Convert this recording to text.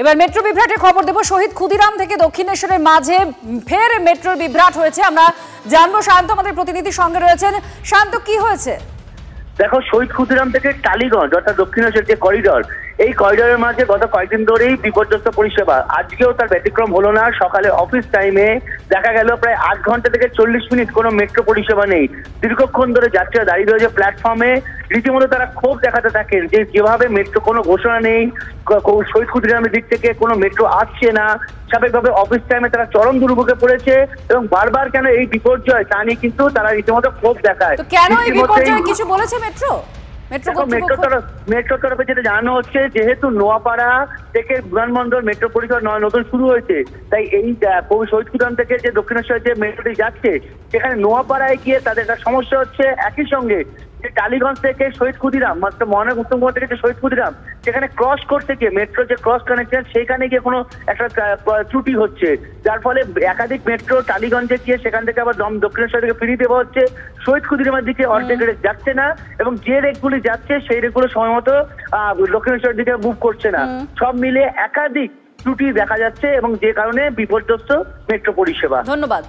এবার মেট্রো বিভ্রাটের খবর দেব। শহীদ ক্ষুদিরাম থেকে দক্ষিণেশ্বরের মাঝে ফের মেট্রোর বিভ্রাট হয়েছে। আমরা জানবো, শান্ত আমাদের প্রতিনিধি সঙ্গে রয়েছেন। শান্ত, কি হয়েছে? দেখো, শহীদ ক্ষুদিরাম থেকে টালিগঞ্জ অর্থাৎ দক্ষিণেশ্বর যে করিডর, এই করিডরের মাঝে গত কয়েকদিন ধরেই বিপর্যস্ত পরিষেবা। আজকেও তার ব্যতিক্রম হলো না। সকালে অফিস টাইমে দেখা গেল প্রায় 8 ঘন্টা থেকে 40 মিনিট কোনো মেট্রো পরিষেবা নেই। দীর্ঘক্ষণ ধরে যাত্রীরা দাঁড়িয়ে রয়েছে প্ল্যাটফর্মে। রীতিমতো তারা ক্ষোভ দেখাতে থাকেন যে যেভাবে মেট্রো কোনো ঘোষণা নেই, শহীদ ক্ষুদিরামের দিক থেকে কোনো মেট্রো আসছে না, স্বাভাবিকভাবে অফিস টাইমে তারা চরম দুর্ভোগে পড়েছে এবং বারবার কেন এই বিপর্যয় তা নিয়ে কিন্তু তারা রীতিমতো ক্ষোভ দেখায়। কেন এই বিপর্যয় কিছু বলেছে মেট্রো? মেট্রোর তরফে যেটা জানানো হচ্ছে, যেহেতু নোয়াপাড়া থেকে বিমানবন্দর মেট্রো পরিষেবা নতুন শুরু হয়েছে, তাই এই শহীদ ক্ষুদিরাম থেকে যে দক্ষিণেশ্বর যে মেট্রোটি যাচ্ছে সেখানে নোয়াপাড়ায় গিয়ে তাদের একটা সমস্যা হচ্ছে। একই সঙ্গে যে টালিগঞ্জ থেকে শহীদ ক্ষুদিরাম মাত্র মহানগর উত্তম কুমার থেকে যে শহীদ ক্ষুদিরাম সেখানে ক্রস করতে গিয়ে মেট্রো যে ক্রস কানেকশন সেখানে গিয়ে কোনো একটা ত্রুটি হচ্ছে, যার ফলে একাধিক মেট্রো টালিগঞ্জে গিয়ে সেখান থেকে আবার দক্ষিণেশ্বর থেকে ফিরিয়ে দেওয়া হচ্ছে। শহীদ ক্ষুদিরামের দিকে অর্ধেক রেক যাচ্ছে না এবং যে রেকগুলি যাচ্ছে সেই রেকগুলো সময় মতো দক্ষিণেশ্বরের দিকে মুভ করছে না। সব মিলে একাধিক ত্রুটি দেখা যাচ্ছে এবং যে কারণে বিপর্যস্ত মেট্রো পরিষেবা। ধন্যবাদ।